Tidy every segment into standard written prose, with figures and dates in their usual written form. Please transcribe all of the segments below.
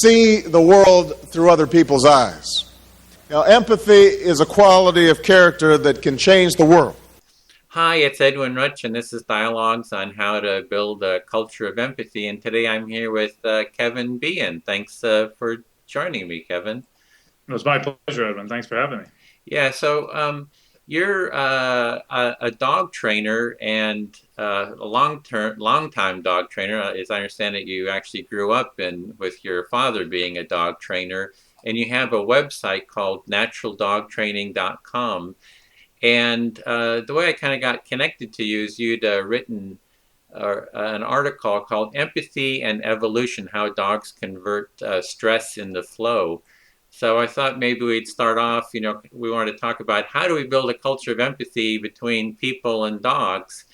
see the world through other people's eyes. Now, empathy is a quality of character that can change the world. Hi, it's Edwin Rutsch, and this is Dialogues on how to build a culture of empathy. And today I'm here with Kevin Behan. Thanks for joining me, Kevin. It was my pleasure, Edwin. Thanks for having me. Yeah, so you're a dog trainer and a long-time dog trainer. As I understand it, you actually grew up with your father being a dog trainer, and you have a website called naturaldogtraining.com. And the way I kind of got connected to you is you'd written an article called Empathy and Evolution, How Dogs Convert Stress into Flow. So I thought maybe we'd start off, we wanted to talk about how do we build a culture of empathy between people and dogs.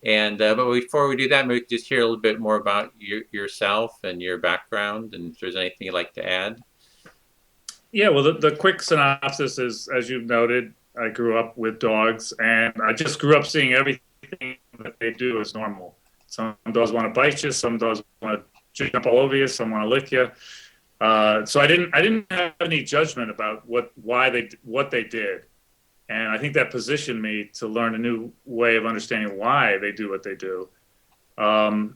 And but before we do that, maybe we could just hear a little bit more about yourself and your background, and if there's anything you'd like to add. Yeah, well, the quick synopsis is, as you've noted, I grew up with dogs, and I just grew up seeing everything that they do as normal. Some dogs want to bite you, some dogs want to jump all over you, some want to lick you. So I didn't have any judgment about what they did, and I think that positioned me to learn a new way of understanding why they do what they do. And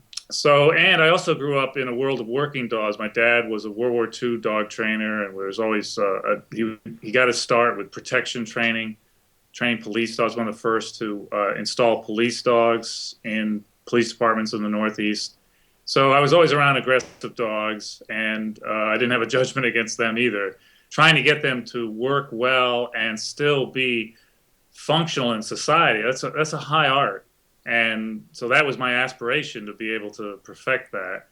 I also grew up in a world of working dogs. My dad was a World War II dog trainer, and there was always he got his start with protection training police dogs. One of the first to install police dogs in police departments in the Northeast. So I was always around aggressive dogs, and I didn't have a judgment against them either. Trying to get them to work well and still be functional in society, that's a high art. And so that was my aspiration, to be able to perfect that.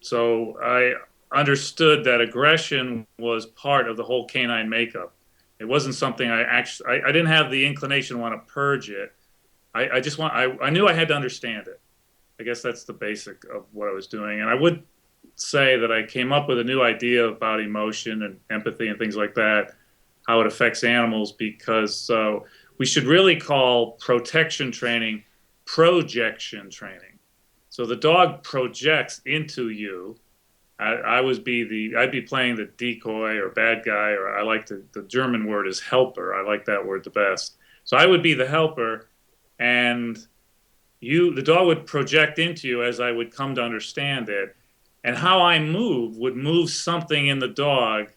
So I understood that aggression was part of the whole canine makeup. It wasn't something I didn't have the inclination to want to purge it. I knew I had to understand it. I guess that's the basic of what I was doing. And I would say that I came up with a new idea about emotion and empathy and things like that, how it affects animals, because we should really call protection training projection training. So the dog projects into you. I'd be playing the decoy or bad guy, or I like the German word is helper. I like that word the best. So I would be the helper, and the dog would project into you as I would come to understand it. And how I would move something in the dog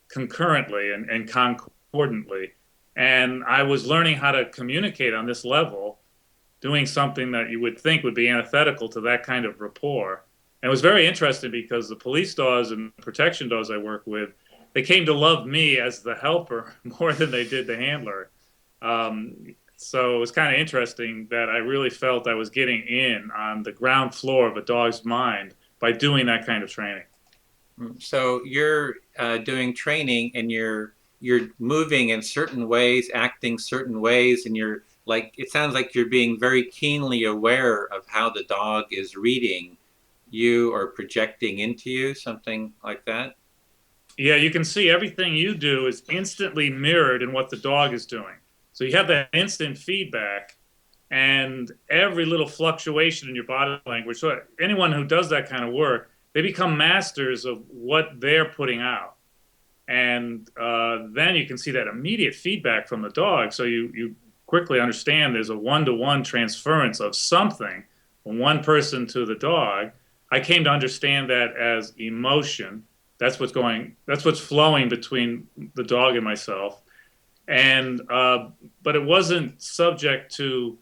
concurrently and concordantly. And I was learning how to communicate on this level, doing something that you would think would be antithetical to that kind of rapport. And it was very interesting because the police dogs and protection dogs I work with, they came to love me as the helper more than they did the handler. So it was kind of interesting that I really felt I was getting in on the ground floor of a dog's mind by doing that kind of training. So you're doing training, and you're moving in certain ways, acting certain ways, and it sounds like you're being very keenly aware of how the dog is reading you or projecting into you, something like that. Yeah, you can see everything you do is instantly mirrored in what the dog is doing. So you have that instant feedback, and every little fluctuation in your body language. So anyone who does that kind of work, they become masters of what they're putting out. And then you can see that immediate feedback from the dog. So you quickly understand there's a one-to-one transference of something from one person to the dog. I came to understand that as emotion. That's what's flowing between the dog and myself. And but it wasn't subject to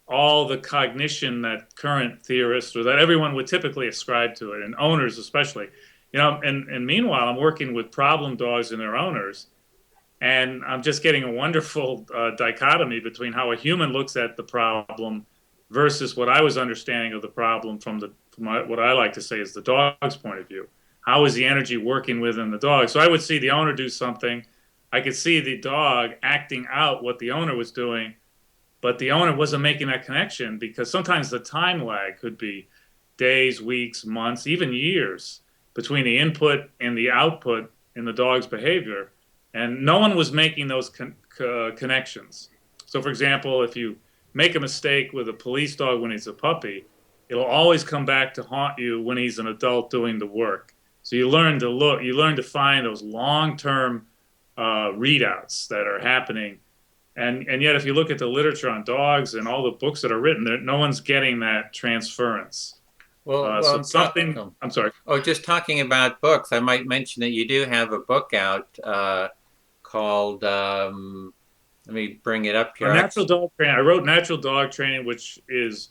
all the cognition that current theorists or that everyone would typically ascribe to it, and owners especially. And meanwhile, I'm working with problem dogs and their owners, and I'm just getting a wonderful dichotomy between how a human looks at the problem versus what I was understanding of the problem from what I like to say is the dog's point of view. How is the energy working within the dog? So I would see the owner do something. I could see the dog acting out what the owner was doing, but the owner wasn't making that connection, because sometimes the time lag could be days, weeks, months, even years between the input and the output in the dog's behavior. And no one was making those connections. So, for example, if you make a mistake with a police dog when he's a puppy, it'll always come back to haunt you when he's an adult doing the work. So you learn to look, you learn to find those long-term readouts that are happening. And yet, if you look at the literature on dogs and all the books that are written, no one's getting that transference. So I'm something. talking. I'm sorry. Oh, just talking about books, I might mention that you do have a book out called. Let me bring it up here. Natural dog training. I wrote Natural Dog Training, which is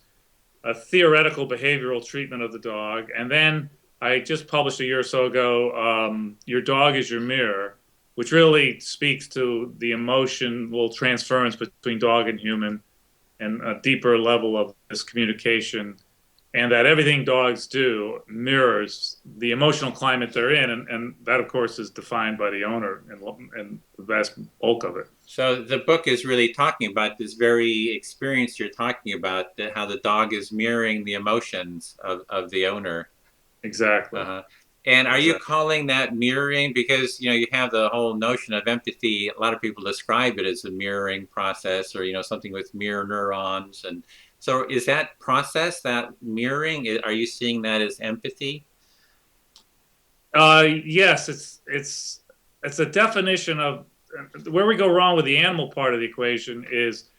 a theoretical behavioral treatment of the dog. And then I just published a year or so ago, Your Dog is Your Mirror, which really speaks to the emotional transference between dog and human and a deeper level of this communication. And that everything dogs do mirrors the emotional climate they're in. And that, of course, is defined by the owner and the vast bulk of it. So the book is really talking about this very experience you're talking about, that how the dog is mirroring the emotions of the owner. Exactly. And are you calling that mirroring? Because, you have the whole notion of empathy. A lot of people describe it as a mirroring process, or, something with mirror neurons. And so is that process, that mirroring, are you seeing that as empathy? Yes, it's a definition of where we go wrong with the animal part of the equation is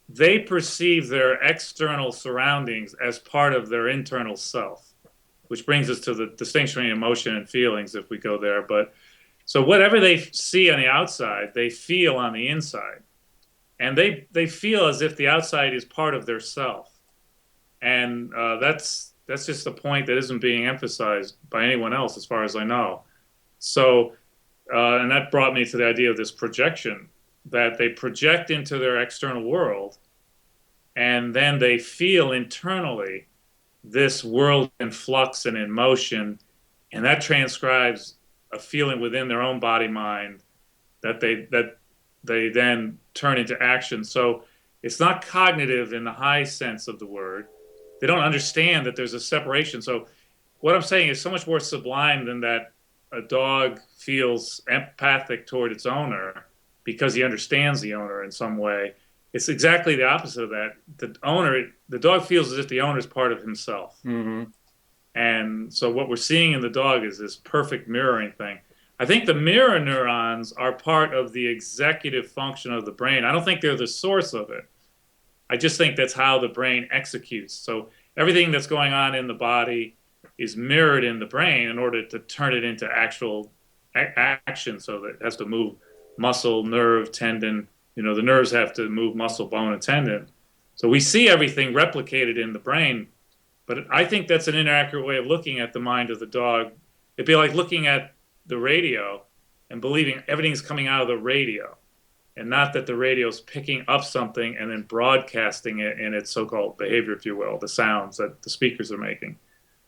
they perceive their external surroundings as part of their internal self, which brings us to the distinction between emotion and feelings if we go there. But so whatever they see on the outside, they feel on the inside. And they feel as if the outside is part of their self. And that's just a point that isn't being emphasized by anyone else, as far as I know. So, and that brought me to the idea of this projection, that they project into their external world, and then they feel internally this world in flux and in motion, and that transcribes a feeling within their own body mind that they then turn into action. So it's not cognitive in the high sense of the word. They don't understand that there's a separation. So what I'm saying is so much more sublime than that a dog feels empathic toward its owner because he understands the owner in some way. It's exactly the opposite of that. The dog feels as if the owner is part of himself. Mm-hmm. And so what we're seeing in the dog is this perfect mirroring thing. I think the mirror neurons are part of the executive function of the brain. I don't think they're the source of it. I just think that's how the brain executes. So everything that's going on in the body is mirrored in the brain in order to turn it into actual action. So that it has to move muscle, nerve, tendon. The nerves have to move muscle, bone, and tendon. So we see everything replicated in the brain. But I think that's an inaccurate way of looking at the mind of the dog. It'd be like looking at the radio and believing everything's coming out of the radio, and not that the radio's picking up something and then broadcasting it in its so-called behavior, if you will, the sounds that the speakers are making.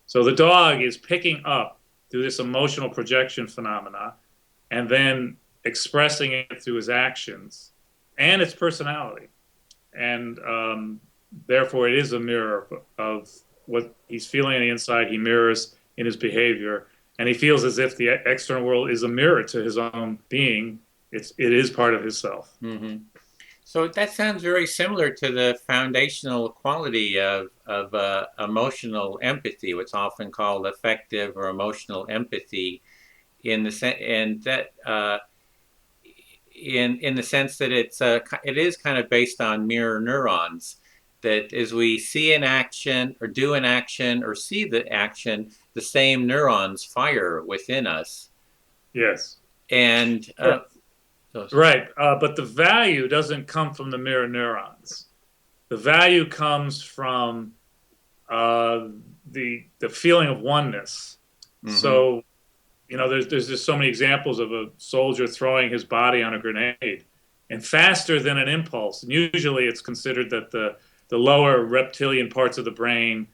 So the dog is picking up through this emotional projection phenomena and then expressing it through his actions and its personality. And therefore, it is a mirror of what he's feeling on the inside. He mirrors in his behavior, and he feels as if the external world is a mirror to his own being. It is part of his self. Mm-hmm. So that sounds very similar to the foundational quality of emotional empathy, what's often called affective or emotional empathy, in the sense that it is kind of based on mirror neurons. That as we see an action or do an action or see the action, the same neurons fire within us. Yes. And right, but the value doesn't come from the mirror neurons. The value comes from the feeling of oneness. Mm-hmm. So, there's just so many examples of a soldier throwing his body on a grenade, and faster than an impulse. And usually, it's considered that the lower reptilian parts of the brain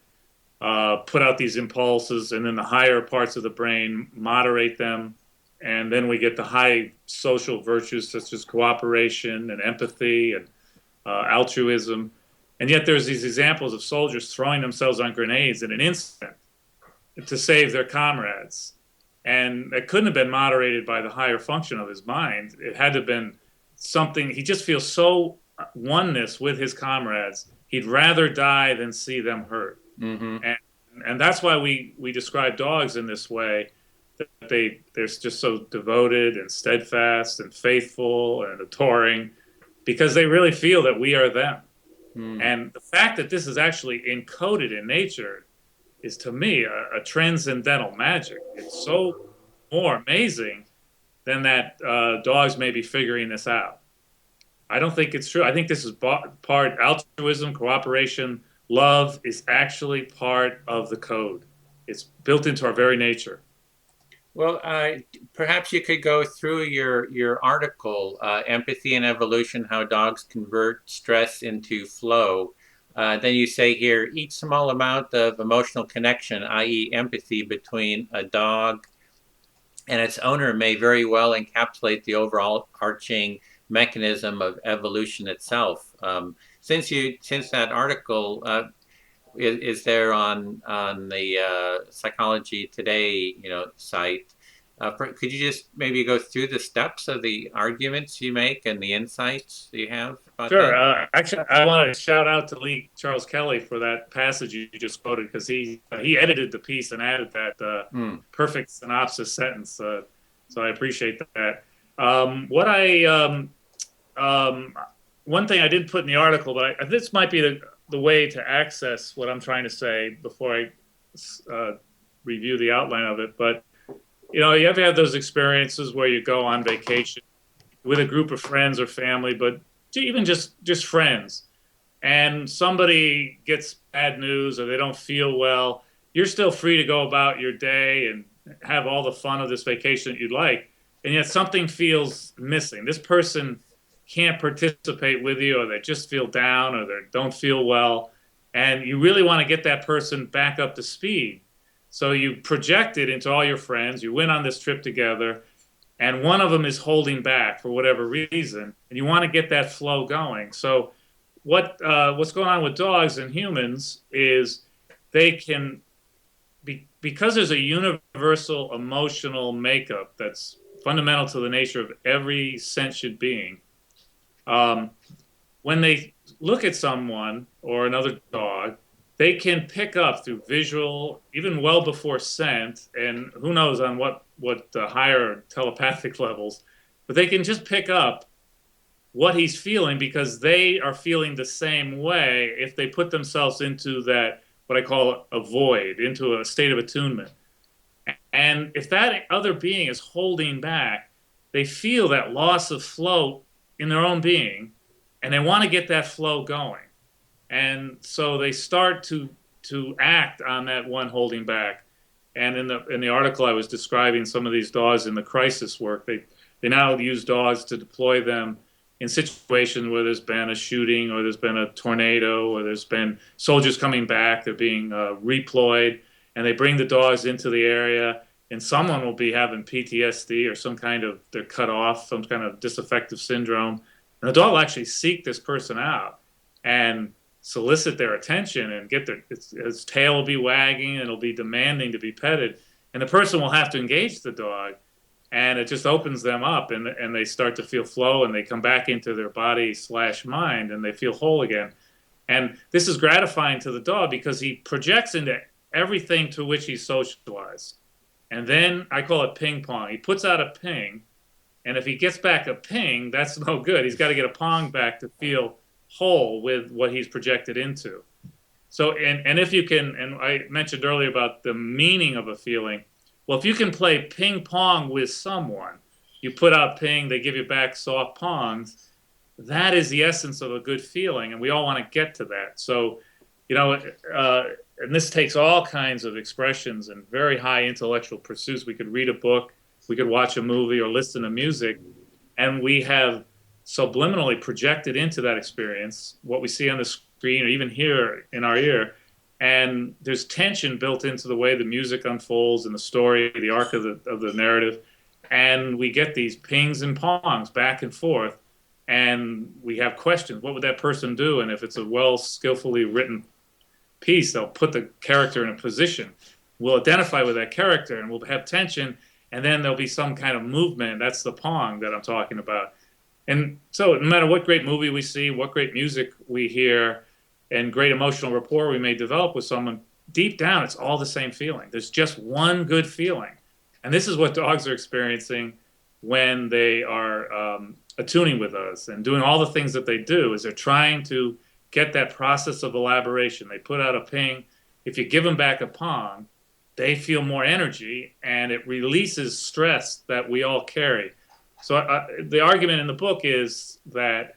put out these impulses, and then the higher parts of the brain moderate them. And then we get the high social virtues such as cooperation and empathy and altruism. And yet there's these examples of soldiers throwing themselves on grenades in an instant to save their comrades. And it couldn't have been moderated by the higher function of his mind. It had to have been something, he just feels so oneness with his comrades. He'd rather die than see them hurt. Mm-hmm. And that's why we describe dogs in this way. they're just so devoted and steadfast and faithful and adoring, because they really feel that we are them. And the fact that this is actually encoded in nature is, to me, a transcendental magic. It's so more amazing than that dogs may be figuring this out. I don't think it's true. I think this is part altruism, cooperation, love is actually part of the code. It's built into our very nature. Well, perhaps you could go through your article, Empathy and Evolution, How Dogs Convert Stress into Flow. Then you say here, each small amount of emotional connection, i.e. empathy, between a dog and its owner may very well encapsulate the overall arching mechanism of evolution itself. Since that article is there on the Psychology Today site, could you just maybe go through the steps of the arguments you make and the insights you have about Sure. that? Actually, I want to shout out to Lee Charles Kelly for that passage you just quoted, because he edited the piece and added that perfect synopsis sentence. So I appreciate that. One thing I didn't put in the article, but this might be the way to access what I'm trying to say before I review the outline of it. But you ever have those experiences where you go on vacation with a group of friends or family, but even just friends, and somebody gets bad news or they don't feel well, you're still free to go about your day and have all the fun of this vacation that you'd like, and yet something feels missing. This person can't participate with you, or they just feel down, or they don't feel well, and you really want to get that person back up to speed. So you project it into all your friends. You went on this trip together, and one of them is holding back for whatever reason, and you want to get that flow going. So what's going on with dogs and humans is they can, because there's a universal emotional makeup that's fundamental to the nature of every sentient being. When they look at someone or another dog, they can pick up through visual, even well before scent, and who knows on what higher telepathic levels, but they can just pick up what he's feeling, because they are feeling the same way if they put themselves into that, what I call a void, into a state of attunement. And if that other being is holding back, they feel that loss of flow in their own being, and they want to get that flow going. And so they start to act on that one holding back. And in the article, I was describing some of these dogs in the crisis work. They now use dogs to deploy them in situations where there's been a shooting, or there's been a tornado, or there's been soldiers coming back. They're being redeployed, and they bring the dogs into the area, and someone will be having PTSD or some kind of, they're cut off, some kind of disaffective syndrome. And the dog will actually seek this person out and solicit their attention, and get his tail will be wagging, and it'll be demanding to be petted. And the person will have to engage the dog, and it just opens them up, and they start to feel flow, and they come back into their body/mind, and they feel whole again. And this is gratifying to the dog, because he projects into everything to which he's socialized. And then I call it ping pong. He puts out a ping, and if he gets back a ping, that's no good. He's got to get a pong back to feel whole with what he's projected into. So, and if you can, and I mentioned earlier about the meaning of a feeling. Well, if you can play ping pong with someone, you put out ping, they give you back soft pongs. That is the essence of a good feeling, and we all want to get to that. So, and this takes all kinds of expressions and very high intellectual pursuits. We could read a book, we could watch a movie, or listen to music, and we have subliminally projected into that experience what we see on the screen, or even hear in our ear. And there's tension built into the way the music unfolds and the story, the arc of the narrative. And we get these pings and pongs back and forth. And we have questions. What would that person do? And if it's a skillfully written piece, they'll put the character in a position. We'll identify with that character, and we'll have tension. And then there'll be some kind of movement. That's the pong that I'm talking about. And so no matter what great movie we see, what great music we hear, and great emotional rapport we may develop with someone, deep down, it's all the same feeling. There's just one good feeling. And this is what dogs are experiencing when they are attuning with us and doing all the things that they do. Is they're trying to get that process of elaboration. They put out a ping. If you give them back a pong, they feel more energy, and it releases stress that we all carry. So the argument in the book is that,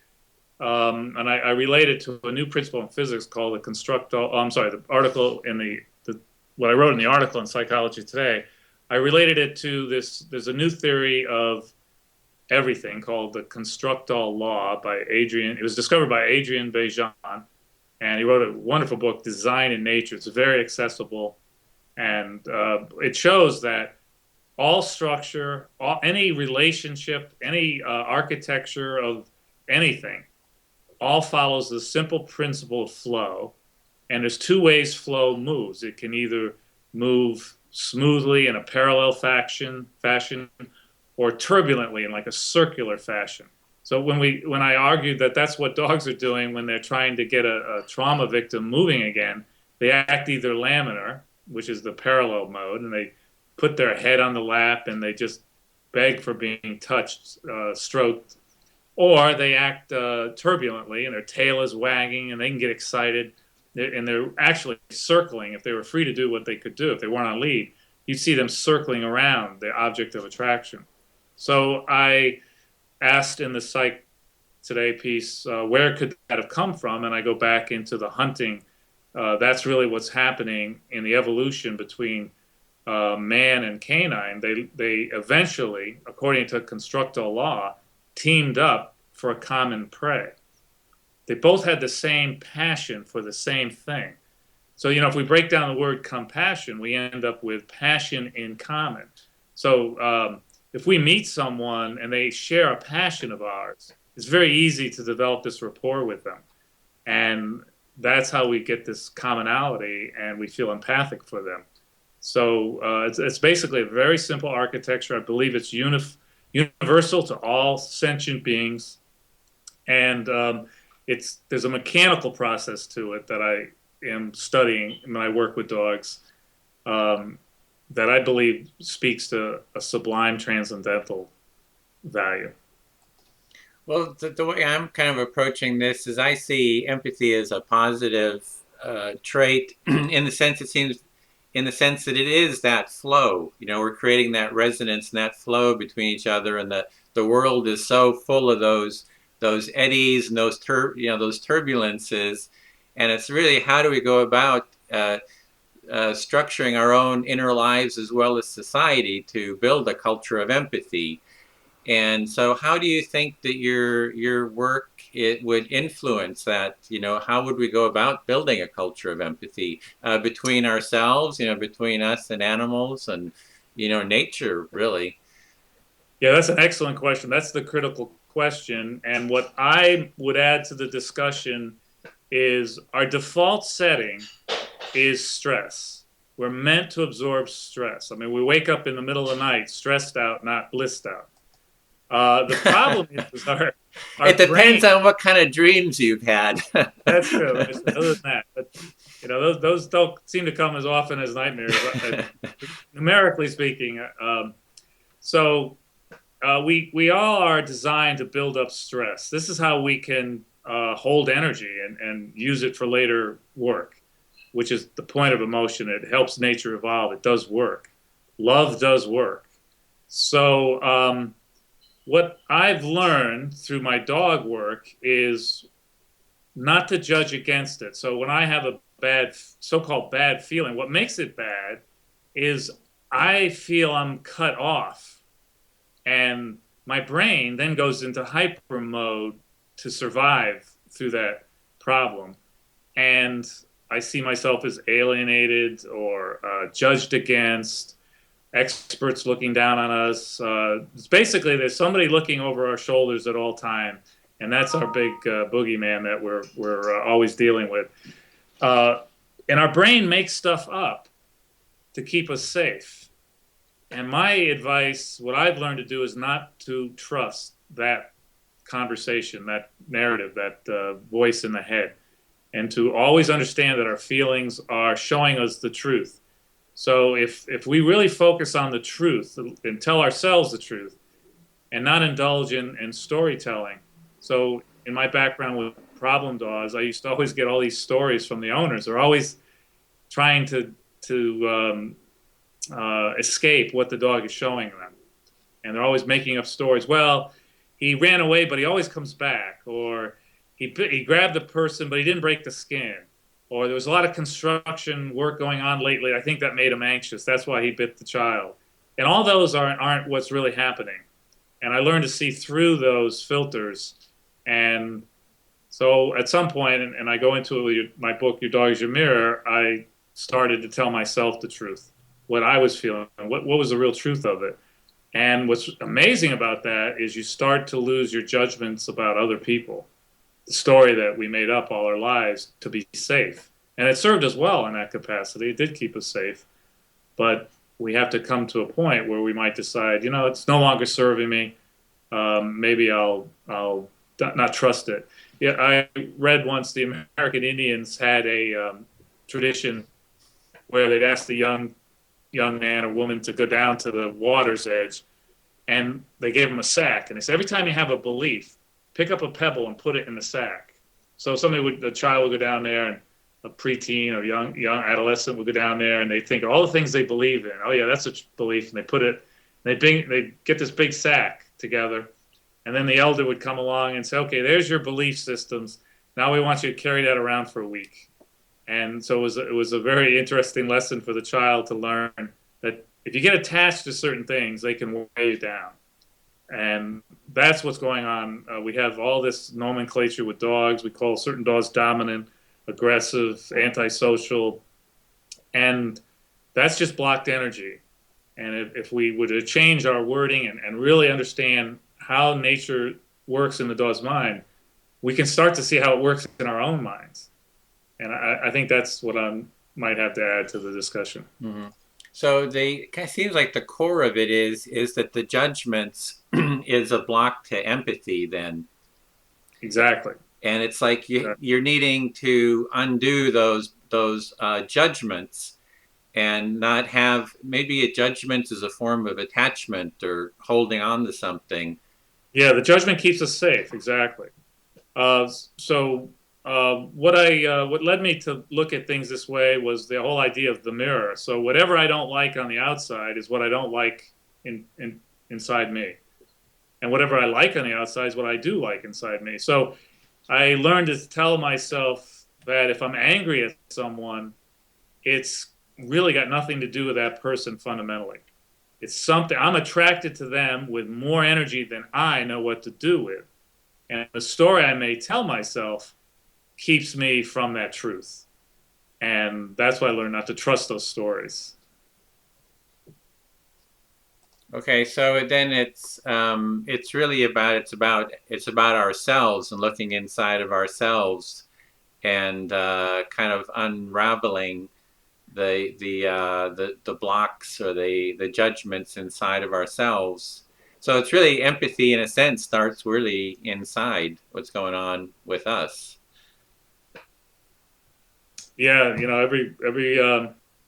and I relate it to a new principle in physics called the article in what I wrote in the article in Psychology Today. I related it to this. There's a new theory of everything called the Constructal Law by Adrian. It was discovered by Adrian Behan, and he wrote a wonderful book, Design in Nature. It's very accessible, and it shows that all structure, any relationship, any architecture of anything, all follows the simple principle of flow. And there's two ways flow moves. It can either move smoothly in a parallel fashion, or turbulently in like a circular fashion. So when I argued that that's what dogs are doing when they're trying to get a trauma victim moving again, they act either laminar, which is the parallel mode, and they put their head on the lap and they just beg for being touched, stroked, or they act turbulently and their tail is wagging and they can get excited and they're actually circling. If they were free to do what they could do, if they weren't on lead, you'd see them circling around the object of attraction. So I asked in the Psych Today piece, where could that have come from? And I go back into the hunting. That's really what's happening in the evolution between man and canine. They eventually, according to constructal law, teamed up for a common prey. They both had the same passion for the same thing. So, if we break down the word compassion, we end up with passion in common. So if we meet someone and they share a passion of ours, it's very easy to develop this rapport with them. And that's how we get this commonality and we feel empathic for them. So it's basically a very simple architecture. I believe it's universal to all sentient beings. And there's a mechanical process to it that I am studying when I work with dogs that I believe speaks to a sublime transcendental value. Well, the way I'm kind of approaching this is I see empathy as a positive trait in the sense that it is that flow. We're creating that resonance and that flow between each other, and the world is so full of those eddies and those turbulences, and it's really how do we go about structuring our own inner lives as well as society to build a culture of empathy. And so how do you think that your work would influence that? How would we go about building a culture of empathy between ourselves, between us and animals and, nature, really? Yeah, that's an excellent question. That's the critical question. And what I would add to the discussion is our default setting is stress. We're meant to absorb stress. I mean, we wake up in the middle of the night stressed out, not blissed out. The problem is our it depends on what kind of dreams you've had. That's true. Other than that, but those don't seem to come as often as nightmares, numerically speaking. So we all are designed to build up stress. This is how we can hold energy and use it for later work, which is the point of emotion. It helps nature evolve. It does work. Love does work. So what I've learned through my dog work is not to judge against it. So when I have a so-called bad feeling, what makes it bad is I feel I'm cut off. And my brain then goes into hyper mode to survive through that problem. And I see myself as alienated or judged against, experts looking down on us. It's basically there's somebody looking over our shoulders at all time. And that's our big boogeyman that we're always dealing with. And our brain makes stuff up to keep us safe. And my advice, what I've learned to do is not to trust that conversation, that narrative, that voice in the head, and to always understand that our feelings are showing us the truth. So if we really focus on the truth and tell ourselves the truth and not indulge in storytelling. So in my background with problem dogs, I used to always get all these stories from the owners. They're always trying to escape what the dog is showing them. And they're always making up stories. Well, he ran away, but he always comes back. Or he grabbed the person, but he didn't break the skin. Or there was a lot of construction work going on lately. I think that made him anxious. That's why he bit the child. And all those aren't what's really happening. And I learned to see through those filters. And so at some point, and I go into my book, Your Dog is Your Mirror, I started to tell myself the truth, what I was feeling, what was the real truth of it. And what's amazing about that is you start to lose your judgments about other people, the story that we made up all our lives to be safe. And it served us well in that capacity. It did keep us safe. But we have to come to a point where we might decide, it's no longer serving me. Maybe I'll not trust it. Yeah, I read once the American Indians had a tradition where they'd ask the young man or woman to go down to the water's edge, and they gave them a sack, and they said, every time you have a belief, pick up a pebble and put it in the sack. So a child would go down there, and a preteen or young adolescent would go down there, and they think of all the things they believe in. Oh yeah, that's a belief, and they get this big sack together, and then the elder would come along and say, okay, there's your belief systems. Now we want you to carry that around for a week. And so it was a very interesting lesson for the child to learn that if you get attached to certain things, they can weigh you down. And that's what's going on. We have all this nomenclature with dogs. We call certain dogs dominant, aggressive, antisocial, and that's just blocked energy. And if we were to change our wording and really understand how nature works in the dog's mind, we can start to see how it works in our own minds. And I think that's what I might have to add to the discussion. Mm-hmm. So it kind of seems like the core of it is that the judgments is a block to empathy then. Exactly. And it's like you're needing to undo those judgments and not have, maybe a judgment is a form of attachment or holding on to something. Yeah, the judgment keeps us safe. Exactly. What led me to look at things this way was the whole idea of the mirror. So whatever I don't like on the outside is what I don't like inside me. And whatever I like on the outside is what I do like inside me. So I learned to tell myself that if I'm angry at someone, it's really got nothing to do with that person fundamentally. It's something, I'm attracted to them with more energy than I know what to do with. And the story I may tell myself keeps me from that truth. And that's why I learned not to trust those stories. Okay, so then it's really about ourselves and looking inside of ourselves and kind of unraveling the blocks or the judgments inside of ourselves. So it's really empathy, in a sense, starts really inside what's going on with us. Yeah, every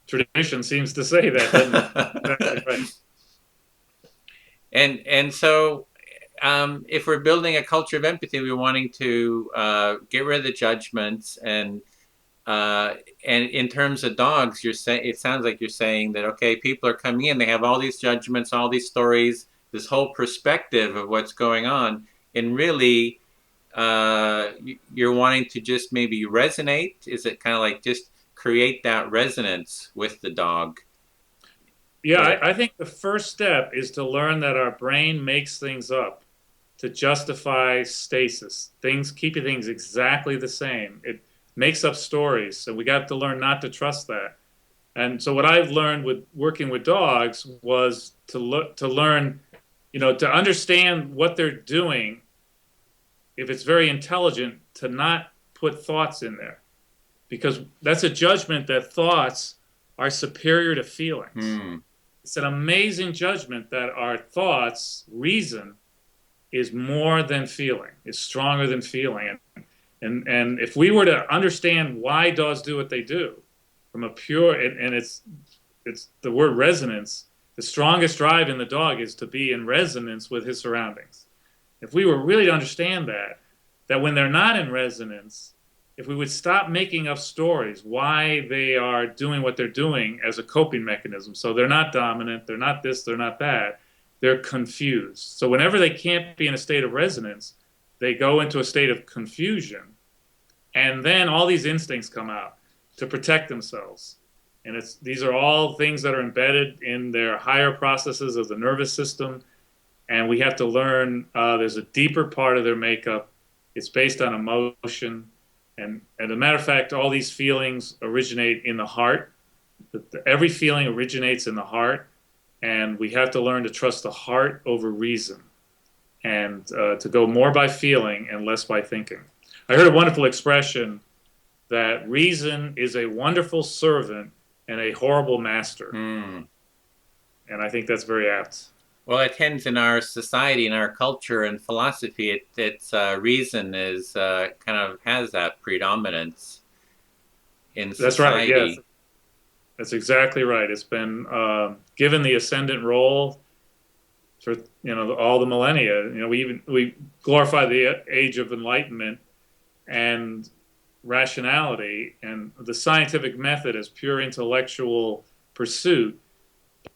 tradition seems to say that, doesn't it? Right. And so if we're building a culture of empathy, we're wanting to get rid of the judgments and in terms of dogs, it sounds like you're saying that, okay, people are coming in, they have all these judgments, all these stories, this whole perspective of what's going on, and really you're wanting to just maybe resonate? Is it kind of like just create that resonance with the dog? Yeah, I think the first step is to learn that our brain makes things up to justify stasis. Keeping things exactly the same. It makes up stories, so we got to learn not to trust that. And so what I've learned with working with dogs was to learn, to understand what they're doing. If it's very intelligent, to not put thoughts in there, because that's a judgment that thoughts are superior to feelings. It's an amazing judgment that our thoughts, reason, is more than feeling, is stronger than feeling. And if we were to understand why dogs do what they do from a pure, and it's it's the word resonance. The strongest drive in the dog is to be in resonance with his surroundings. If we were really to understand that when they're not in resonance, if we would stop making up stories why they are doing what they're doing as a coping mechanism. So they're not dominant, they're not this, they're not that, they're confused. So whenever they can't be in a state of resonance, they go into a state of confusion. And then all these instincts come out to protect themselves. And these are all things that are embedded in their higher processes of the nervous system. And we have to learn there's a deeper part of their makeup. It's based on emotion. And as a matter of fact, all these feelings originate in the heart. Every feeling originates in the heart. And we have to learn to trust the heart over reason, and to go more by feeling and less by thinking. I heard a wonderful expression that reason is a wonderful servant and a horrible master. And I think that's very apt. Well, it tends in our society, in our culture and philosophy, it's reason is kind of has that predominance in society. That's right, yes. That's exactly right. It's been given the ascendant role for all the millennia. We glorify the age of enlightenment and rationality and the scientific method as pure intellectual pursuit.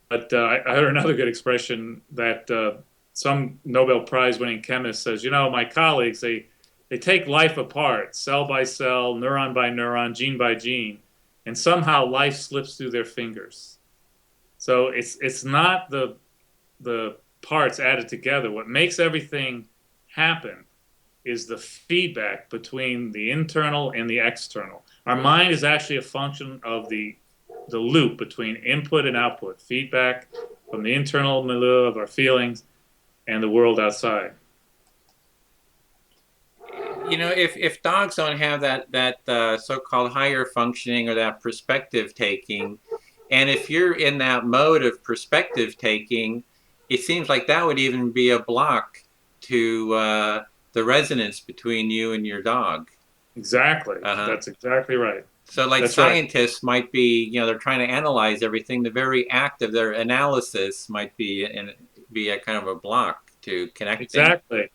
But I heard another good expression that some Nobel Prize winning chemist says, my colleagues, they take life apart, cell by cell, neuron by neuron, gene by gene, and somehow life slips through their fingers. So it's not the parts added together. What makes everything happen is the feedback between the internal and the external. Our mind is actually a function of the loop between input and output, feedback from the internal milieu of our feelings and the world outside. If dogs don't have that so-called higher functioning or that perspective taking, and if you're in that mode of perspective taking, it seems like that would even be a block to the resonance between you and your dog. Exactly. That's exactly right. So That's scientists might be, they're trying to analyze everything. The very act of their analysis might be a kind of a block to connecting. Exactly.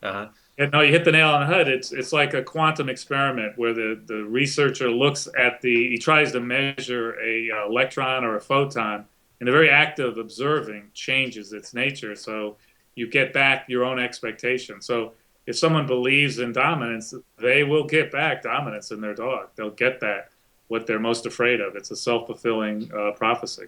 No, you hit the nail on the head. It's like a quantum experiment where the researcher looks at he tries to measure a electron or a photon, and the very act of observing changes its nature. So you get back your own expectation. So if someone believes in dominance, they will get back dominance in their dog. They'll get that, what they're most afraid of. It's a self-fulfilling prophecy.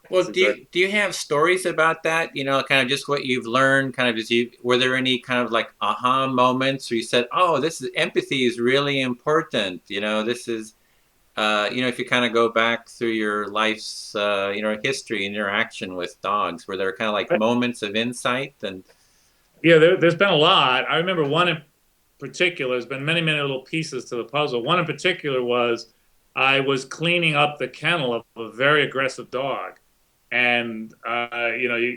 Well, do you have stories about that? Kind of just what you've learned. Kind of were there any kind of like aha moments where you said, "Oh, empathy is really important." This is, if you kind of go back through your life's, history and interaction with dogs, were there kind of like moments of insight? And yeah, there's been a lot. I remember one in particular. There's been many, many little pieces to the puzzle. One in particular was I was cleaning up the kennel of a very aggressive dog. And, I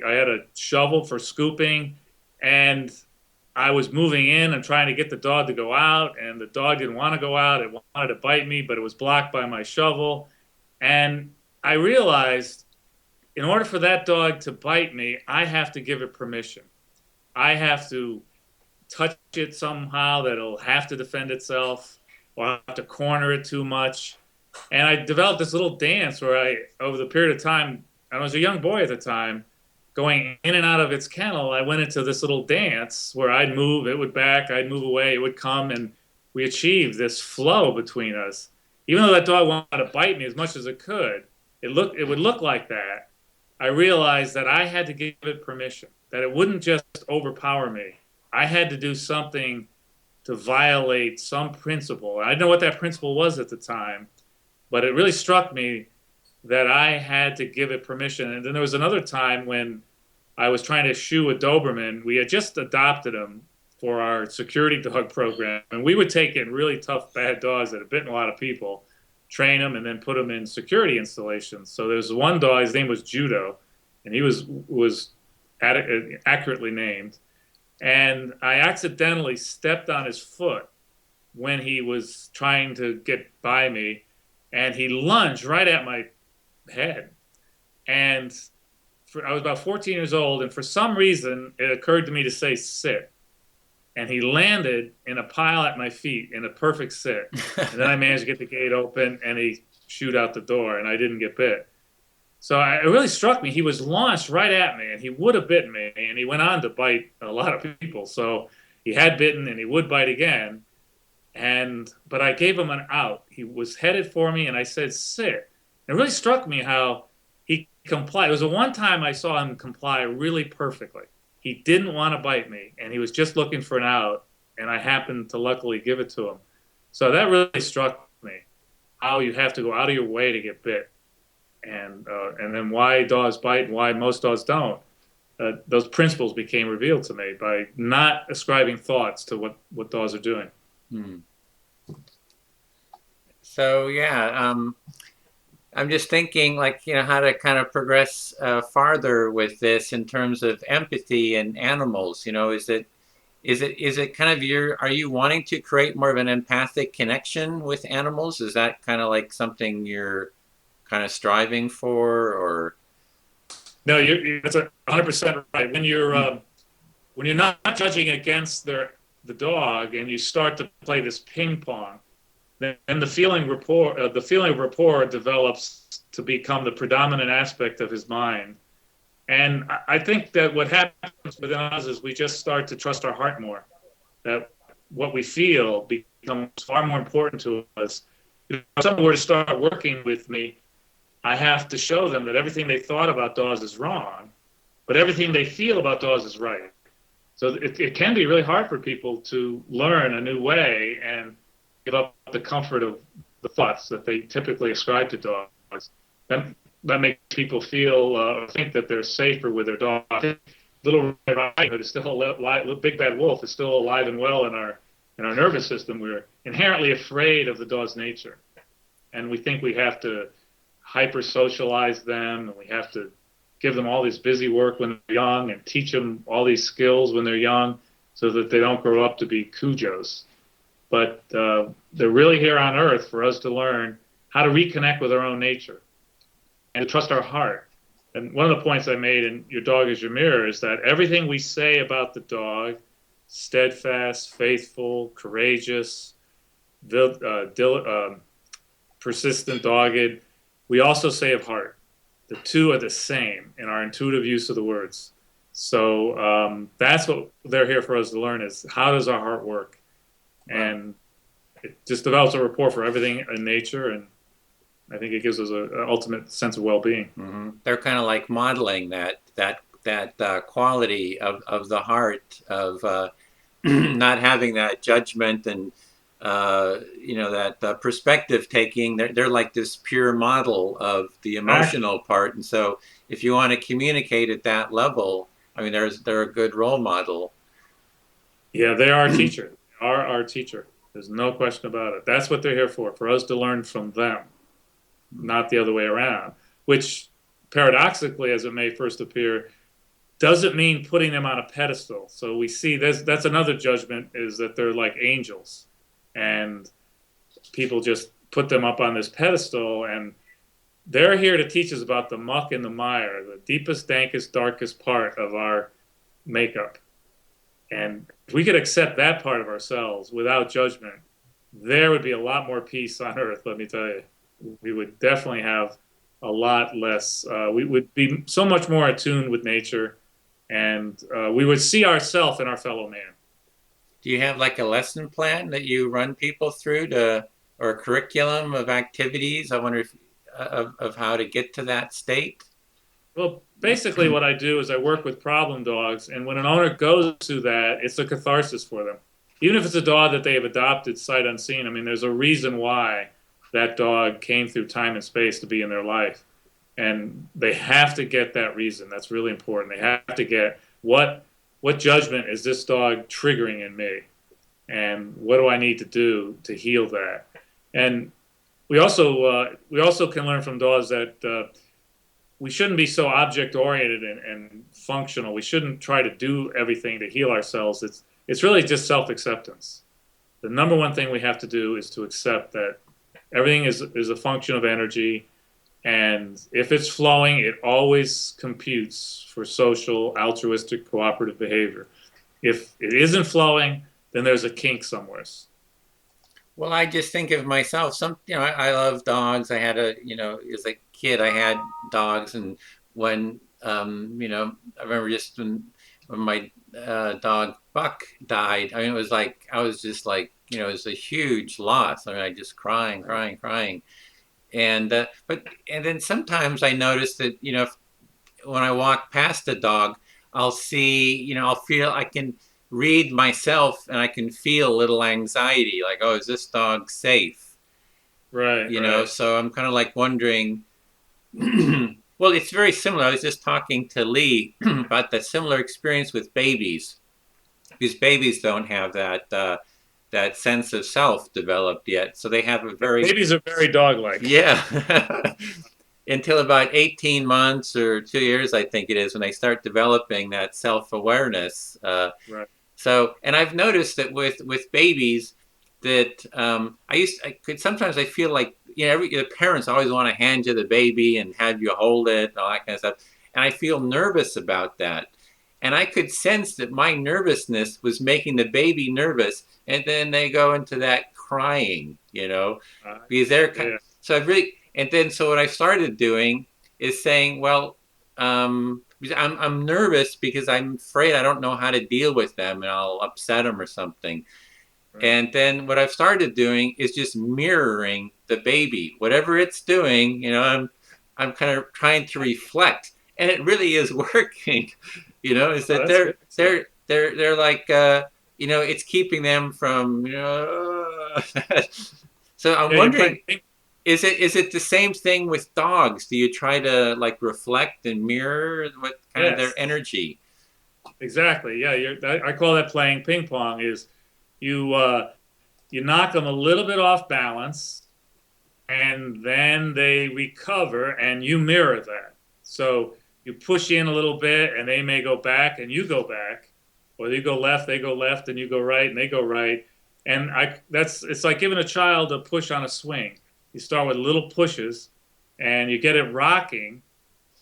had a shovel for scooping, and I was moving in and trying to get the dog to go out, and the dog didn't want to go out. It wanted to bite me, but it was blocked by my shovel. And I realized in order for that dog to bite me, I have to give it permission. I have to touch it somehow that it'll have to defend itself, or I have to corner it too much. And I developed this little dance where over the period of time, I was a young boy at the time, going in and out of its kennel, I went into this little dance where I'd move, it would back, I'd move away, it would come, and we achieved this flow between us. Even though that dog wanted to bite me as much as it could, it would look like that. I realized that I had to give it permission, that it wouldn't just overpower me. I had to do something to violate some principle. I didn't know what that principle was at the time, but it really struck me that I had to give it permission. And then there was another time when I was trying to shoe a Doberman. We had just adopted him for our security dog program. And we would take in really tough, bad dogs that had bitten a lot of people, train them, and then put them in security installations. So there's one dog, his name was Judo, and he was accurately named. And I accidentally stepped on his foot when he was trying to get by me, and he lunged right at my head. And I was about 14 years old, and for some reason, it occurred to me to say sit. And he landed in a pile at my feet in a perfect sit. And then I managed to get the gate open, and he shooed out the door, and I didn't get bit. So it really struck me. He was launched right at me, and he would have bitten me, and he went on to bite a lot of people. So he had bitten, and he would bite again. But I gave him an out. He was headed for me, and I said, sit. And it really struck me how he complied. It was the one time I saw him comply really perfectly. He didn't want to bite me, and he was just looking for an out, and I happened to luckily give it to him. So that really struck me, how you have to go out of your way to get bit, and then why dogs bite and why most dogs don't. Those principles became revealed to me by not ascribing thoughts to what dogs are doing. Hmm. So yeah, I'm just thinking, like, how to kind of progress farther with this in terms of empathy and animals. Is it kind of are you wanting to create more of an empathic connection with animals? Is that kind of like something you're kind of striving for, or? No, that's 100% right. When you're not judging against the dog, and you start to play this ping pong, then the feeling of rapport develops to become the predominant aspect of his mind. And I think that what happens within us is we just start to trust our heart more. That what we feel becomes far more important to us. If someone were to start working with me, I have to show them that everything they thought about dogs is wrong, but everything they feel about dogs is right. So it can be really hard for people to learn a new way and give up the comfort of the thoughts that they typically ascribe to dogs. That makes people feel think that they're safer with their dog. Little Red Riding Hood is still alive. Big Bad Wolf is still alive and well in our nervous system. We're inherently afraid of the dog's nature, and we think we have to hyper socialize them, and we have to give them all this busy work when they're young and teach them all these skills when they're young so that they don't grow up to be Cujos. But they're really here on Earth for us to learn how to reconnect with our own nature and to trust our heart. And one of the points I made in Your Dog is Your Mirror is that everything we say about the dog, steadfast, faithful, courageous, persistent, dogged, we also say of heart. The two are the same in our intuitive use of the words. So that's what they're here for us to learn, is how does our heart work? And it just develops a rapport for everything in nature, and I think it gives us an ultimate sense of well-being. Mm-hmm. They're kind of like modeling that quality of the heart, of not having that judgment and that perspective taking. They're like this pure model of the emotional part, and so if you want to communicate at that level, I mean, they're a good role model. Yeah, they are our teacher. They are our teacher. There's no question about it. That's what they're here for us to learn from them, not the other way around, which paradoxically, as it may first appear, doesn't mean putting them on a pedestal. So we see that's another judgment, is that they're like angels, and people just put them up on this pedestal, and they're here to teach us about the muck and the mire, the deepest, dankest, darkest part of our makeup. And if we could accept that part of ourselves without judgment, there would be a lot more peace on Earth, let me tell you. We would definitely have a lot less, we would be so much more attuned with nature, and we would see ourselves in our fellow man. Do you have like a lesson plan that you run people through or a curriculum of activities? I wonder if of how to get to that state. Well, basically what I do is I work with problem dogs, and when an owner goes to that, it's a catharsis for them. Even if it's a dog that they have adopted sight unseen, I mean, there's a reason why that dog came through time and space to be in their life. And they have to get that reason. That's really important. They have to get what judgment is this dog triggering in me? And what do I need to do to heal that? And we also can learn from dogs that we shouldn't be so object-oriented and functional. We shouldn't try to do everything to heal ourselves. It's really just self-acceptance. The number one thing we have to do is to accept that everything is a function of energy, And if it's flowing, it always computes for social, altruistic, cooperative behavior. If it isn't flowing, then there's a kink somewhere. Well, I just think of myself. I love dogs. I had as a kid, I had dogs, and when, I remember just when my dog Buck died. I mean, it was like I was just like, it was a huge loss. I mean, I just crying, crying, crying, and and then sometimes I notice that when I walk past a dog, I'll see, I'll feel, I can read myself and I can feel a little anxiety, like, oh, is this dog safe? Right, right. So I'm kind of like wondering, well, it's very similar. I was just talking to Lee about the similar experience with babies, because babies don't have that sense of self developed yet. So they have a very, Babies are very dog-like. yeah. Until about 18 months or 2 years, I think it is, when they start developing that self-awareness. Right. And I've noticed that with babies, that sometimes I feel like, the parents always want to hand you the baby and have you hold it and all that kind of stuff. And I feel nervous about that. And I could sense that my nervousness was making the baby nervous. And then they go into that crying, because Yeah. so I really, and then so what I started doing is saying, well, I'm nervous because I'm afraid I don't know how to deal with them and I'll upset them or something. Right. And then what I've started doing is just mirroring the baby, whatever it's doing. I'm kind of trying to reflect, and it really is working. Is Oh, that that's good. they're like, it's keeping them from. So I'm Yeah, you're wondering, playing. is it the same thing with dogs? Do you try to like reflect and mirror what kind of their Yes, energy? exactly. Yeah, I call that playing ping pong. Is you you knock them a little bit off balance, and then they recover, and you mirror that. So you push in a little bit, and they may go back, and you go back, or you go left, they go left, and you go right, and they go right. And it's like giving a child a push on a swing. You start with little pushes, and you get it rocking,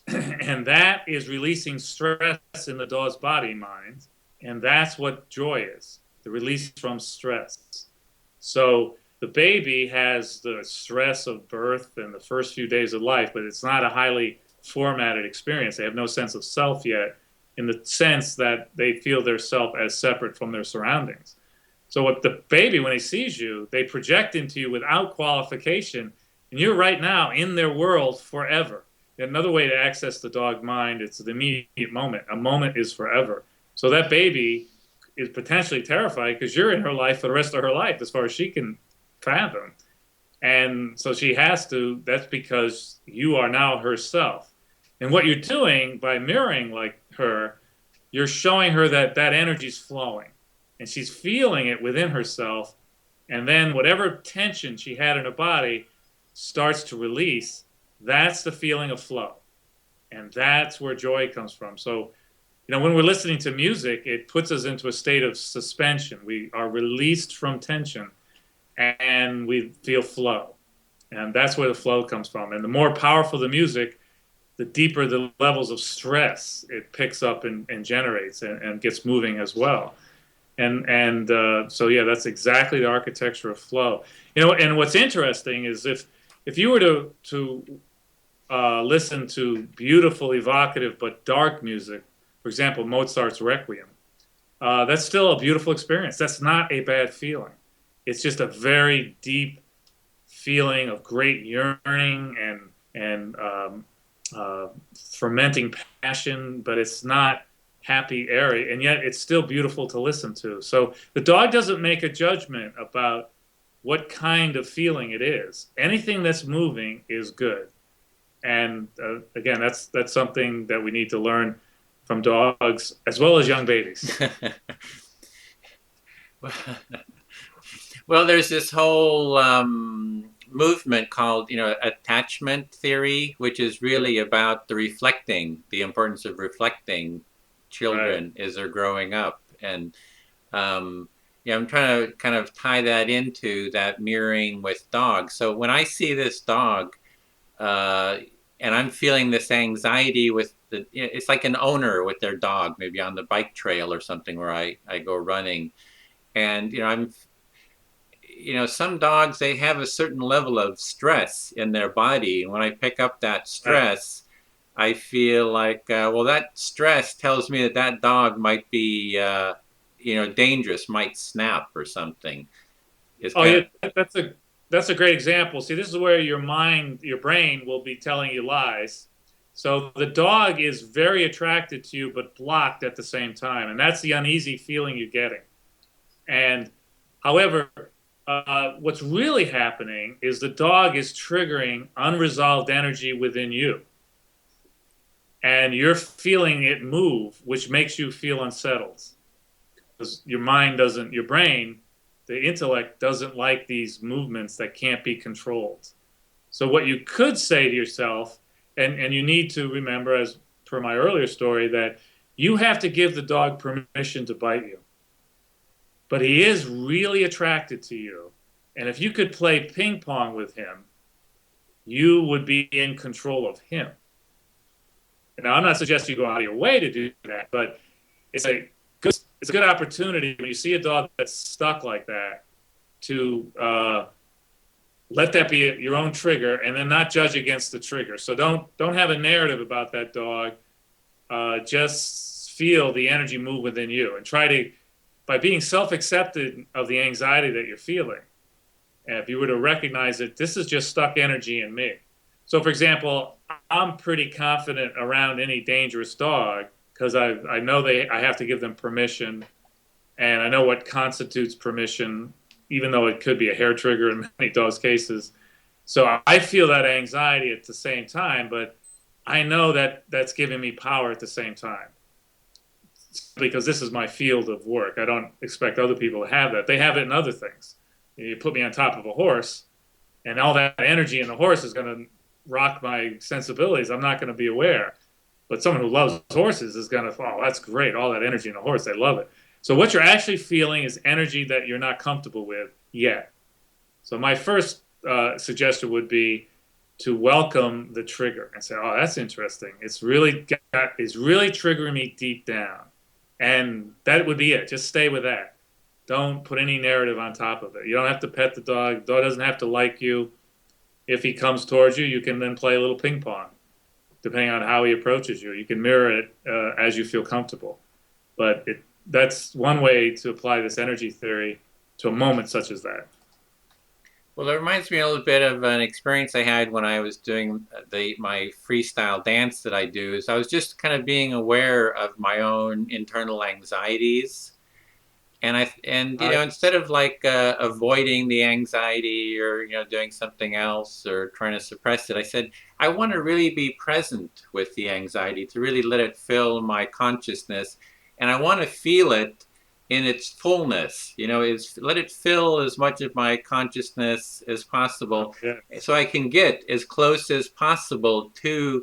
and that is releasing stress in the dog's body mind, and that's what joy is, the release from stress. So the baby has the stress of birth and the first few days of life, but it's not a highly formatted experience. They have no sense of self yet, in the sense that they feel their self as separate from their surroundings. So what the baby, when he sees you, they project into you without qualification, and you're right now in their world forever. Another way to access the dog mind, it's the immediate moment. A moment is forever. So that baby is potentially terrified because you're in her life for the rest of her life, as far as she can fathom. And so she has to, that's because you are now herself. And what you're doing by mirroring like her, you're showing her that that energy's flowing and she's feeling it within herself. And then whatever tension she had in her body starts to release. That's the feeling of flow. And that's where joy comes from. So, when we're listening to music, it puts us into a state of suspension. We are released from tension and we feel flow. And that's where the flow comes from. And the more powerful the music, the deeper the levels of stress it picks up and generates and gets moving as well. So yeah, that's exactly the architecture of flow. And what's interesting is if you were to listen to beautiful, evocative, but dark music, for example, Mozart's Requiem, that's still a beautiful experience. That's not a bad feeling. It's just a very deep feeling of great yearning and fermenting passion, but it's not happy, airy, and yet it's still beautiful to listen to. So the dog doesn't make a judgment about what kind of feeling it is. Anything that's moving is good. And again, that's something that we need to learn from dogs as well as young babies. Well, there's this whole movement called, attachment theory, which is really about the importance of reflecting children Right. as they're growing up. And I'm trying to kind of tie that into that mirroring with dogs. So when I see this dog, and I'm feeling this anxiety with it's like an owner with their dog, maybe on the bike trail or something where I go running. And, some dogs, they have a certain level of stress in their body. And when I pick up that stress, I feel like, well, that stress tells me that that dog might be, dangerous, might snap or something. Yeah, that's a great example. See, this is where your brain will be telling you lies. So the dog is very attracted to you, but blocked at the same time, and that's the uneasy feeling you're getting. And however, what's really happening is the dog is triggering unresolved energy within you, and you're feeling it move, which makes you feel unsettled because your brain, the intellect doesn't like these movements that can't be controlled. So what you could say to yourself, and you need to remember, as per my earlier story, that you have to give the dog permission to bite you. But he is really attracted to you. And if you could play ping pong with him, you would be in control of him. Now, I'm not suggesting you go out of your way to do that, but it's a good opportunity when you see a dog that's stuck like that to let that be your own trigger, and then not judge against the trigger. So don't have a narrative about that dog. Just feel the energy move within you, and try to, by being self-accepted of the anxiety that you're feeling, and if you were to recognize that this is just stuck energy in me. So, for example, I'm pretty confident around any dangerous dog because I know I have to give them permission, and I know what constitutes permission, even though it could be a hair trigger in many dogs' cases. So I feel that anxiety at the same time, but I know that that's giving me power at the same time, because this is my field of work. I don't expect other people to have that. They have it in other things. You put me on top of a horse, and all that energy in the horse is going to rock my sensibilities. I'm not going to be aware. But someone who loves horses is going to, oh, that's great. All that energy in a horse, they love it. So what you're actually feeling is energy that you're not comfortable with yet. So my first suggestion would be to welcome the trigger and say, oh, that's interesting. It's really triggering me deep down. And that would be it. Just stay with that. Don't put any narrative on top of it. You don't have to pet the dog. The dog doesn't have to like you. If he comes towards you, you can then play a little ping pong, depending on how he approaches you. You can mirror it as you feel comfortable. But that's one way to apply this energy theory to a moment such as that. Well, it reminds me a little bit of an experience I had when I was doing my freestyle dance that I do. Is I was just kind of being aware of my own internal anxieties. And instead of like avoiding the anxiety or doing something else or trying to suppress it, I said I want to really be present with the anxiety, to really let it fill my consciousness, and I want to feel it in its fullness. Let it fill as much of my consciousness as possible, so I can get as close as possible to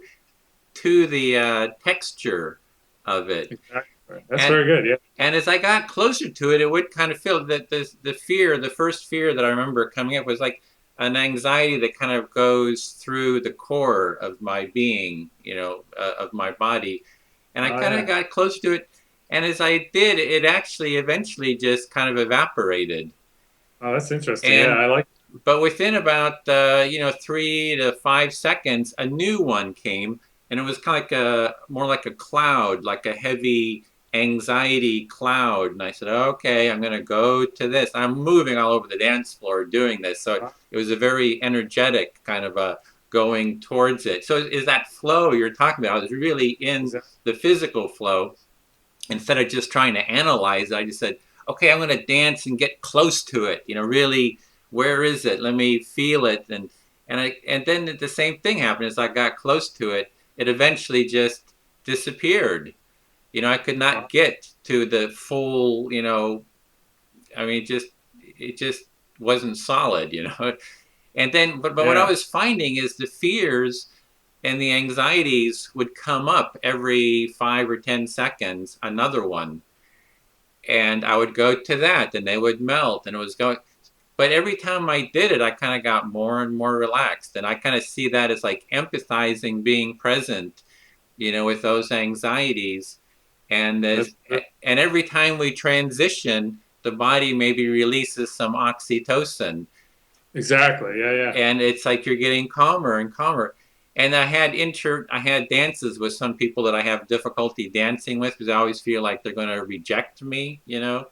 the texture of it. Exactly. That's very good, yeah. And as I got closer to it, it would kind of feel that the first fear that I remember coming up was like an anxiety that kind of goes through the core of my being, of my body. And I kind of got close to it. And as I did, it actually eventually just kind of evaporated. Oh, that's interesting. Yeah, I like it. But within about, 3 to 5 seconds, a new one came. And it was kind of more like a cloud, like a heavy anxiety cloud. And I said, okay, I'm going to go to this. I'm moving all over the dance floor doing this. So it was a very energetic kind of a going towards it. So is that flow you're talking about? I was really in the physical flow. Instead of just trying to analyze it, I just said, okay, I'm going to dance and get close to it. Really, where is it? Let me feel it. And then the same thing happened. As I got close to it, it eventually just disappeared. I could not get to the full, it just wasn't solid, And then, but what I was finding is the fears and the anxieties would come up every 5 or 10 seconds, another one. And I would go to that, and they would melt, and it was going. but every time I did it, I kind of got more and more relaxed. And I kind of see that as like empathizing, being present, with those anxieties. And and every time we transition, the body maybe releases some oxytocin. Exactly. Yeah, yeah. And it's like you're getting calmer and calmer. And I had dances with some people that I have difficulty dancing with because I always feel like they're going to reject me, Yeah,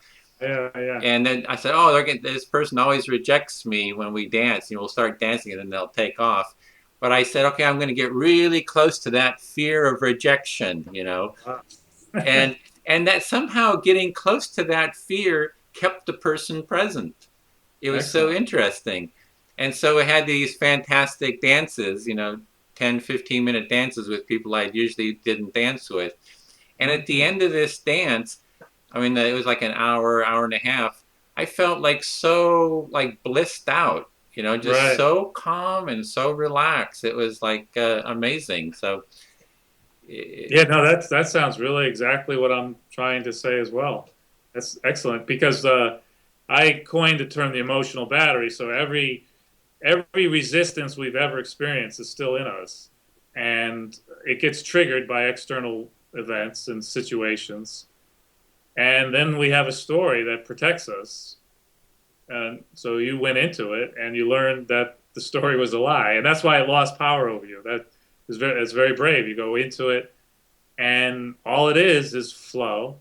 yeah. And then I said, "Oh, this person always rejects me when we dance. We'll start dancing and then they'll take off." But I said, "Okay, I'm going to get really close to that fear of rejection, Wow. and that somehow getting close to that fear kept the person present. It was so Excellent. interesting. And so we had these fantastic dances, 10, 15-minute dances with people I usually didn't dance with. And at the end of this dance, I mean, it was like an hour, hour and a half. I felt like so like blissed out, just Right. so calm and so relaxed. It was like amazing. So, Yeah, no, that sounds really exactly what I'm trying to say as well. That's excellent because I coined the term the emotional battery. So every resistance we've ever experienced is still in us, and it gets triggered by external events and situations, and then we have a story that protects us. And so you went into it and you learned that the story was a lie, and that's why it lost power over you. That's very brave. You go into it, and all it is flow,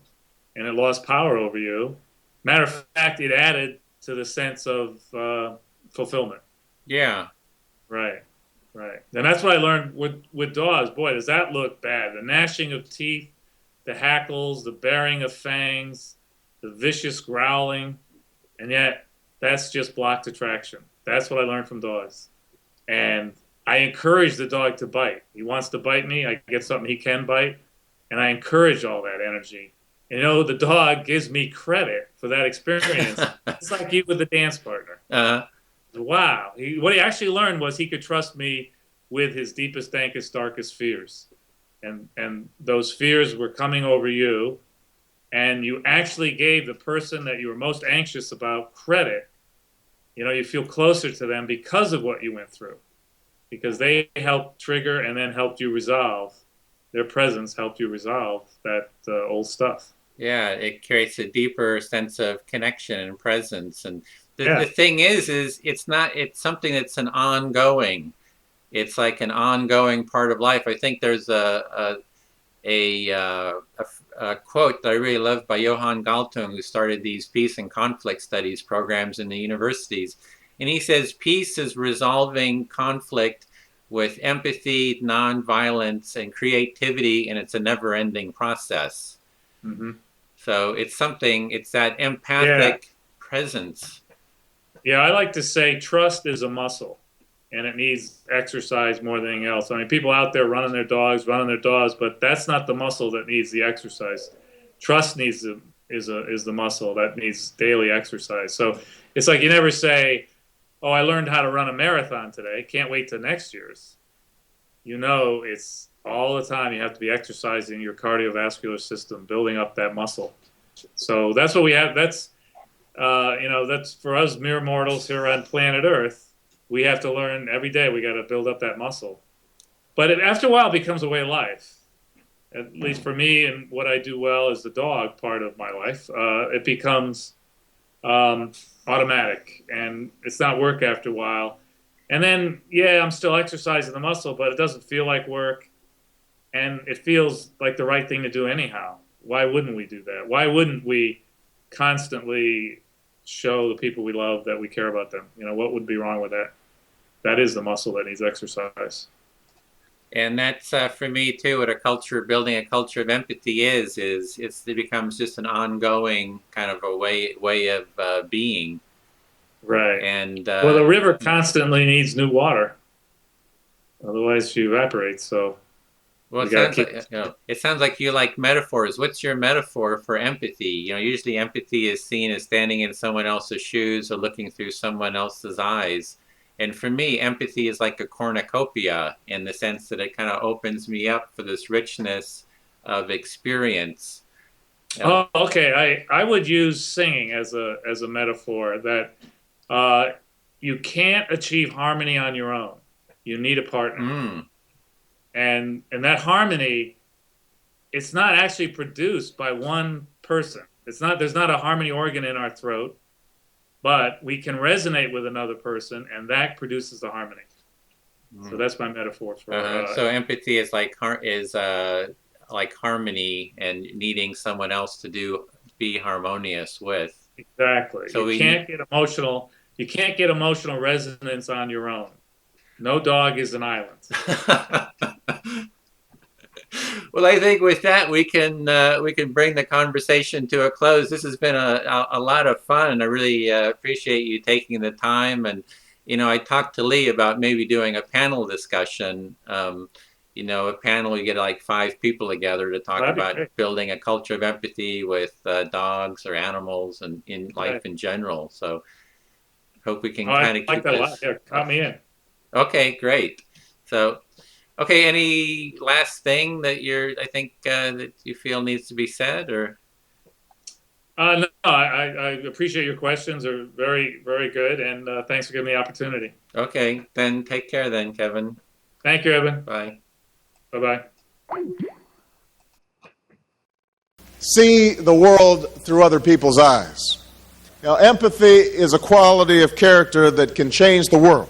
and it lost power over you. Matter of fact, it added to the sense of fulfillment. yeah. Right, right. And that's what I learned with dogs. Boy, does that look bad. The gnashing of teeth, the hackles, the baring of fangs, the vicious growling. And yet, that's just blocked attraction. That's what I learned from dogs. And I encourage the dog to bite. He wants to bite me. I get something he can bite. And I encourage all that energy. And, the dog gives me credit for that experience. It's like you with the dance partner. Wow. What he actually learned was he could trust me with his deepest, darkest fears. And those fears were coming over you. And you actually gave the person that you were most anxious about credit. You feel closer to them because of what you went through. Because they helped trigger and then helped you resolve. Their presence helped you resolve that old stuff. Yeah, it creates a deeper sense of connection and presence. And Yeah. the thing is it's something that's an ongoing. It's like an ongoing part of life. I think there's a quote that I really love by Johann Galtung, who started these peace and conflict studies programs in the universities. And he says, peace is resolving conflict with empathy, nonviolence, and creativity, and it's a never-ending process. Mm-hmm. So it's that empathic presence. Yeah, I like to say trust is a muscle, and it needs exercise more than anything else. I mean, people out there running their dogs, but that's not the muscle that needs the exercise. Trust is the muscle that needs daily exercise. So it's like you never say, "Oh, I learned how to run a marathon today. Can't wait till next year's." It's all the time. You have to be exercising your cardiovascular system, building up that muscle. So that's what we have. That's that's for us mere mortals here on planet Earth. We have to learn every day. We got to build up that muscle. But after a while, it becomes a way of life. At least for me, and what I do well is the dog part of my life. It becomes automatic, and it's not work after a while. And then, yeah, I'm still exercising the muscle, but it doesn't feel like work, and it feels like the right thing to do anyhow. Why wouldn't we do that? Why wouldn't we constantly show the people we love that we care about them? What would be wrong with that? That is the muscle that needs exercise. And that's for me too. What building a culture of empathy is it becomes just an ongoing kind of a way of being. Right. And well, the river constantly needs new water, otherwise she evaporates. So well, it sounds like you like metaphors. What's your metaphor for empathy? Usually empathy is seen as standing in someone else's shoes or looking through someone else's eyes. And for me, empathy is like a cornucopia in the sense that it kind of opens me up for this richness of experience. Oh, okay. I would use singing as a metaphor. That You can't achieve harmony on your own. You need a partner. Mm. And that harmony, it's not actually produced by one person. There's not a harmony organ in our throat, but we can resonate with another person, and that produces the harmony. So that's my metaphor for. So empathy is like harmony and needing someone else to be harmonious with. Exactly. So you can't get emotional. You can't get emotional resonance on your own. No dog is an island. Well, I think with that we can bring the conversation to a close. This has been a lot of fun, and I really appreciate you taking the time. And I talked to Lee about maybe doing a panel discussion. A panel, you get like 5 people together to talk about building a culture of empathy with dogs or animals and in life in general. So hope we can kind of keep that a lot. Yeah, count me in. Okay, great. So, okay, any last thing that that you feel needs to be said, or? No, I appreciate your questions. They're very, very good, and thanks for giving me the opportunity. Okay, then take care then, Kevin. Thank you, Edwin. Bye. Bye-bye. See the world through other people's eyes. Empathy is a quality of character that can change the world.